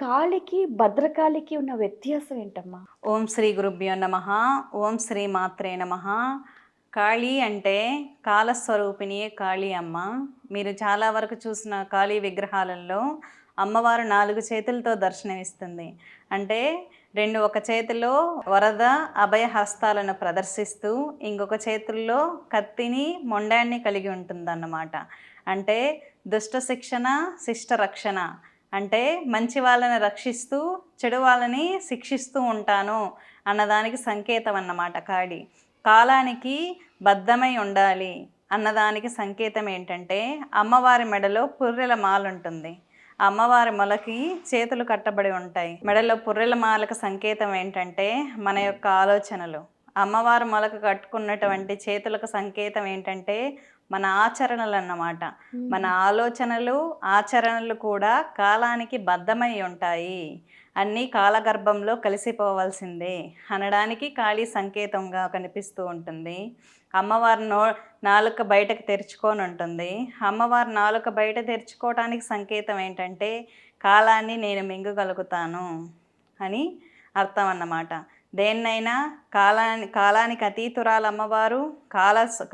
కాళికి, భద్రకాళికి ఉన్న వ్యత్యాసం ఏంటమ్మా? ఓం శ్రీ గురుభ్యో నమః. ఓం శ్రీ మాత్రే నమః. కాళీ అంటే కాలస్వరూపిణి కాళీ అమ్మ. మీరు చాలా వరకు చూసిన కాళీ విగ్రహాలలో అమ్మవారు 4 చేతులతో దర్శనమిస్తుంది. అంటే ఒక చేతిలో వరద అభయ హస్తాలను ప్రదర్శిస్తూ ఇంకొక చేతుల్లో కత్తిని మొండాన్ని కలిగి ఉంటుందన్నమాట. అంటే దుష్ట శిక్షణ శిష్ట రక్షణ, అంటే మంచి వాళ్ళని రక్షిస్తూ చెడు వాళ్ళని శిక్షిస్తూ ఉంటాను అన్నదానికి సంకేతం అన్నమాట కాళీ. కాలానికి బద్ధమై ఉండాలి అన్నదానికి సంకేతం ఏంటంటే అమ్మవారి మెడలో పుర్రెల మాల ఉంటుంది. అమ్మవారి మొలకి చేతులు కట్టబడి ఉంటాయి. మెడలో పుర్రెల మాలకు సంకేతం ఏంటంటే మన యొక్క ఆలోచనలు. అమ్మవారు మొలకు కట్టుకున్నటువంటి చేతులకు సంకేతం ఏంటంటే మన ఆచరణలు అన్నమాట. మన ఆలోచనలు ఆచరణలు కూడా కాలానికి బద్ధమై ఉంటాయి, అన్నీ కాలగర్భంలో కలిసిపోవాల్సిందే అనడానికి కాళీ సంకేతంగా కనిపిస్తూ ఉంటుంది. అమ్మవారి నాలుక బయటకు తెరుచుకొని ఉంటుంది. అమ్మవారి నాలుక బయట తెరుచుకోవడానికి సంకేతం ఏంటంటే కాలాన్ని నేను మింగగలుగుతాను అని అర్థం అన్నమాట. దేన్నైనా కాలానికి అతీతురాలు అమ్మవారు.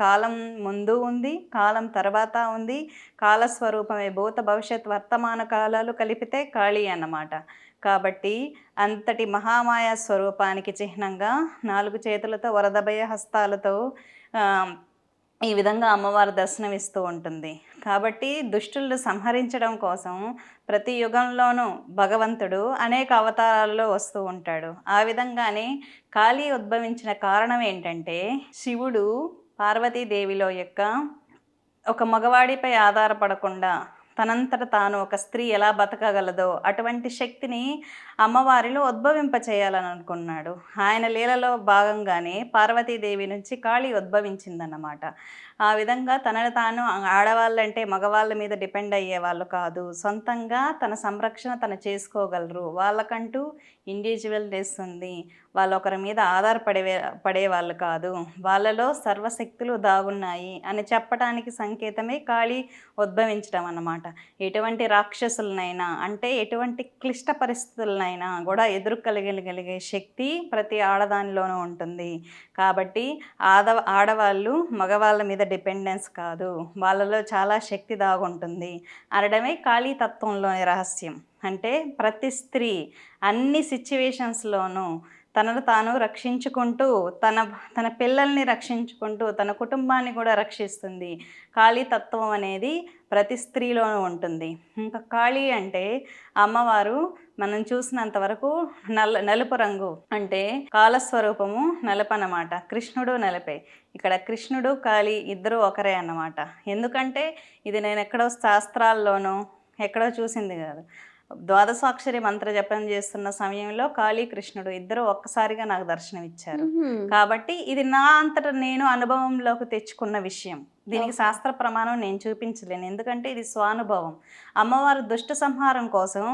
కాలం ముందు ఉంది, కాలం తర్వాత ఉంది. కాలస్వరూపమే భూత భవిష్యత్ వర్తమాన కాలాలు కలిపితే కాళీ అన్నమాట. కాబట్టి అంతటి మహామాయ స్వరూపానికి చిహ్నంగా 4 చేతులతో వరదభయ హస్తాలతో ఈ విధంగా అమ్మవారు దర్శనమిస్తూ ఉంటుంది. కాబట్టి దుష్టులను సంహరించడం కోసం ప్రతి యుగంలోనూ భగవంతుడు అనేక అవతారాల్లో వస్తూ ఉంటాడు. ఆ విధంగానే కాళీ ఉద్భవించిన కారణం ఏంటంటే శివుడు పార్వతీదేవిలో ఒక మగవాడిపై ఆధారపడకుండా తనంతట తాను ఒక స్త్రీ ఎలా బతకగలదో అటువంటి శక్తిని అమ్మవారిలో ఉద్భవింపచేయాలని అనుకున్నాడు. ఆయన లీలలో భాగంగానే పార్వతీదేవి నుంచి కాళీ ఉద్భవించిందన్నమాట. ఆ విధంగా తనను తాను ఆడవాళ్ళంటే మగవాళ్ళ మీద డిపెండ్ అయ్యే వాళ్ళు కాదు, సొంతంగా తన సంరక్షణ తను చేసుకోగలరు, వాళ్ళకంటూ ఇండివిజువల్నెస్ ఉంది, వాళ్ళు ఒకరి మీద పడేవాళ్ళు కాదు, వాళ్ళలో సర్వశక్తులు దాగున్నాయి అని చెప్పడానికి సంకేతమే కాళీ ఉద్భవించడం అన్నమాట. ఎటువంటి రాక్షసులనైనా అంటే ఎటువంటి క్లిష్ట పరిస్థితులనైనా కూడా ఎదుర్కొగలిగే శక్తి ప్రతి ఆడదానిలోనూ ఉంటుంది. కాబట్టి ఆడవాళ్ళు మగవాళ్ళ మీద డిపెండెన్స్ కాదు, వాళ్ళలో చాలా శక్తి దాగుంటుంది అనడమే కాళీ తత్వంలోని రహస్యం. అంటే ప్రతి స్త్రీ అన్ని సిచ్యువేషన్స్లోనూ తనను తాను రక్షించుకుంటూ తన పిల్లల్ని రక్షించుకుంటూ తన కుటుంబాన్ని కూడా రక్షిస్తుంది. కాళీ తత్వం అనేది ప్రతి స్త్రీలోనూ ఉంటుంది. ఇంకా కాళీ అంటే అమ్మవారు మనం చూసినంత వరకు నలుపు రంగు, అంటే కాలస్వరూపము నలుపు అన్నమాట. కృష్ణుడు నలుపే. ఇక్కడ కృష్ణుడు కాళీ ఇద్దరు ఒకరే అన్నమాట. ఎందుకంటే ఇది నేను ఎక్కడో శాస్త్రాల్లోనూ ఎక్కడో చూసింది కాదు. ద్వాదశాక్షరి మంత్ర జపం చేస్తున్న సమయంలో కాళీ కృష్ణుడు ఇద్దరు ఒక్కసారిగా నాకు దర్శనం ఇచ్చారు. కాబట్టి ఇది నా అంతటా నేను అనుభవంలోకి తెచ్చుకున్న విషయం. దీనికి శాస్త్ర ప్రమాణం నేను చూపించలేను, ఎందుకంటే ఇది స్వానుభవం. అమ్మవారు దుష్ట సంహారం కోసం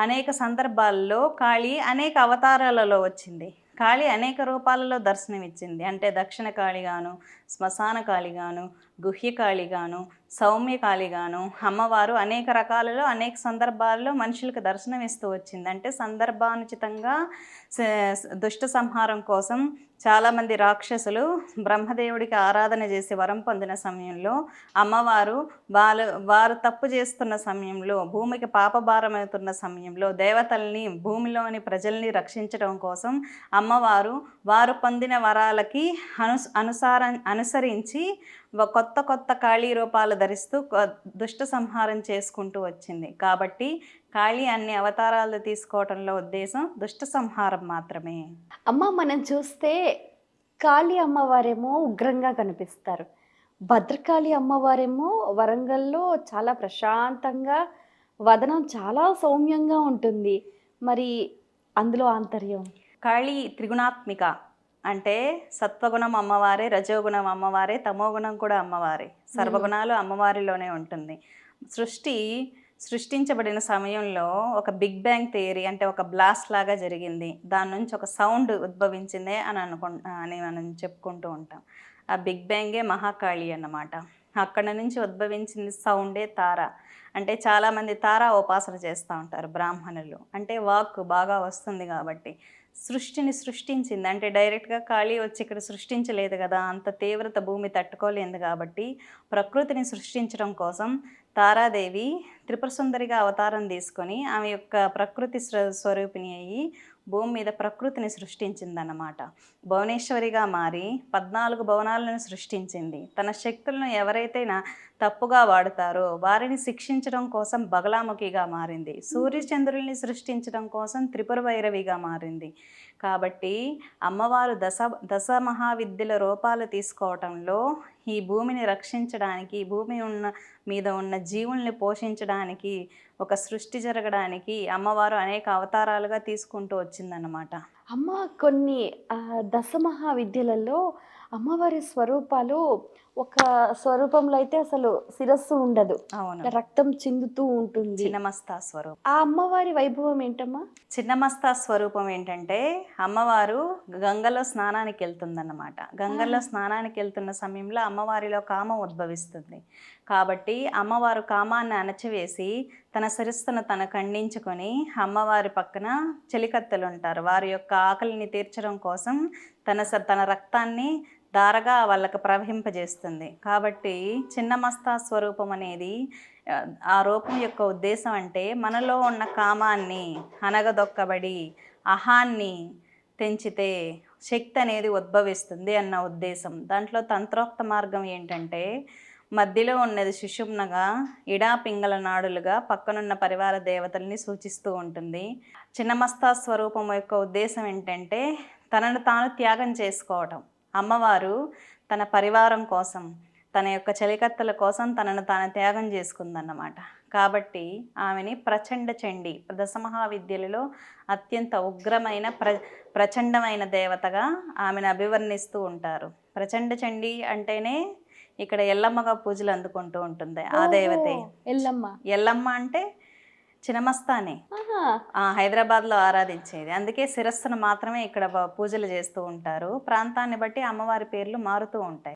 అనేక సందర్భాల్లో కాళీ అనేక అవతారాలలో వచ్చింది. కాళీ అనేక రూపాలలో దర్శనమిచ్చింది. అంటే దక్షిణ కాళిగాను, శ్మశాన కాళిగాను, గుహ్య కాళిగాను, సౌమ్య కాళిగాను అమ్మవారు అనేక రకాలలో అనేక సందర్భాల్లో మనుషులకు దర్శనం ఇస్తూ వచ్చింది. అంటే సందర్భానుచితంగా దుష్ట సంహారం కోసం చాలామంది రాక్షసులు బ్రహ్మదేవుడికి ఆరాధన చేసి వరం పొందిన సమయంలో అమ్మవారు వారు తప్పు చేస్తున్న సమయంలో, భూమికి పాపభారమవుతున్న సమయంలో దేవతల్ని భూమిలోని ప్రజల్ని రక్షించడం కోసం అమ్మవారు వారు పొందిన వరాలకి అనుసరించి కొత్త కాళీ రూపాలు ధరిస్తూ దుష్ట సంహారం చేసుకుంటూ వచ్చింది. కాబట్టి కాళీ అన్ని అవతారాలు తీసుకోవటంలో ఉద్దేశం దుష్ట సంహారం మాత్రమే. అమ్మ, మనం చూస్తే కాళీ అమ్మవారేమో ఉగ్రంగా కనిపిస్తారు, భద్రకాళి అమ్మవారేమో వరంగల్లో చాలా ప్రశాంతంగా, వదనం చాలా సౌమ్యంగా ఉంటుంది. మరి అందులో ఆంతర్యం? కాళీ త్రిగుణాత్మిక. అంటే సత్వగుణం అమ్మవారే, రజోగుణం అమ్మవారే, తమోగుణం కూడా అమ్మవారే. సర్వగుణాలు అమ్మవారిలోనే ఉంటుంది. సృష్టించబడిన సమయంలో ఒక బిగ్ బ్యాంగ్ థియరీ, అంటే ఒక బ్లాస్ట్ లాగా జరిగింది. దాని నుంచి ఒక సౌండ్ ఉద్భవించిందే అని మనం చెప్పుకుంటూ ఉంటాం. ఆ బిగ్ బ్యాంగే మహాకాళి అన్నమాట. అక్కడ నుంచి ఉద్భవించింది సౌండే తార. అంటే చాలామంది తారా ఉపాసన చేస్తూ ఉంటారు బ్రాహ్మణులు. అంటే వాక్కు బాగా వస్తుంది కాబట్టి. సృష్టిని సృష్టించింది. అంటే డైరెక్ట్‌గా కాళీ వచ్చి ఇక్కడ సృష్టించలేదు గదా! అంత తీవ్రత భూమి తట్టుకోలేదు గాబట్టి, ప్రకృతిని సృష్టించడం కోసం తారాదేవి త్రిపుర సుందరిగా అవతారం తీసుకొని, ఆమె యొక్క ప్రకృతి స్వరూపిణి అయ్యి, భూమి మీద ప్రకృతిని సృష్టించిందన్నమాట. భువనేశ్వరిగా మారి 14 భువనాలను సృష్టించింది. తన శక్తులను ఎవరైతే తప్పుగా వాడుతారో వారిని శిక్షించడం కోసం బగలాముఖిగా మారింది. సూర్యచంద్రుల్ని సృష్టించడం కోసం త్రిపుర భైరవిగా మారింది. కాబట్టి అమ్మవారు దశ మహావిద్యల రూపాలు తీసుకోవటంలో ఈ భూమిని రక్షించడానికి, ఈ భూమి మీద ఉన్న జీవుల్ని పోషించడానికి, ఒక సృష్టి జరగడానికి అమ్మవారు అనేక అవతారాలుగా తీసుకుంటూ వచ్చిందన్నమాట. అమ్మ కొన్ని దశమహా విద్యలలో అమ్మవారి స్వరూపాలు ఒక స్వరూపంలో అయితే అసలు శిరస్సు ఉండదు. అవును. రక్తం చిందుతూ ఉంటుంది. చిన్నమస్తా స్వరూపం. ఆ అమ్మవారి వైభవం ఏంటమ్మా? చిన్నమస్తా స్వరూపం ఏంటంటే అమ్మవారు గంగలో స్నానానికి వెళ్తుందన్నమాట. గంగలో స్నానానికి వెళ్తున్న సమయంలో అమ్మవారిలో కామం ఉద్భవిస్తుంది. కాబట్టి అమ్మవారు కామాన్ని అణచివేసి తన శిరస్సును తన ఖండించుకొని అమ్మవారి పక్కన చెలికత్తెలు ఉంటారు. వారి యొక్క ఆకలిని తీర్చడం కోసం తన రక్తాన్ని ధారగా వాళ్ళకు ప్రవహింపజేస్తుంది. కాబట్టి చిన్నమస్తా స్వరూపం అనేది ఆ రూపం యొక్క ఉద్దేశం అంటే మనలో ఉన్న కామాన్ని అనగదొక్కబడి అహాన్ని తెంచితే శక్తి అనేది ఉద్భవిస్తుంది అన్న ఉద్దేశం. దాంట్లో తంత్రోక్త మార్గం ఏంటంటే మధ్యలో ఉన్నది సుషుమ్నగా, ఇడా పింగళ నాడులుగా పక్కనున్న పరివార దేవతల్ని సూచిస్తూ ఉంటుంది. చిన్నమస్తా స్వరూపం యొక్క ఉద్దేశం ఏంటంటే తనను తాను త్యాగం చేసుకోవటం. అమ్మవారు తన పరివారం కోసం, తన యొక్క చెలికత్తెల కోసం తనను తాను త్యాగం చేసుకుందన్నమాట. కాబట్టి ఆమెని ప్రచండ చండి, దశమహావిద్యలలో అత్యంత ఉగ్రమైన ప్రచండమైన దేవతగా ఆమెను అభివర్ణిస్తూ ఉంటారు. ప్రచండ చండి అంటేనే ఇక్కడ ఎల్లమ్మగా పూజలు అందుకుంటూ ఉంటుంది ఆ దేవతే. ఎల్లమ్మ అంటే చినమస్తానే హైదరాబాద్లో ఆరాధించేది. అందుకే శిరస్సును మాత్రమే ఇక్కడ పూజలు చేస్తూ ఉంటారు. ప్రాంతాన్ని బట్టి అమ్మవారి పేర్లు మారుతూ ఉంటాయి.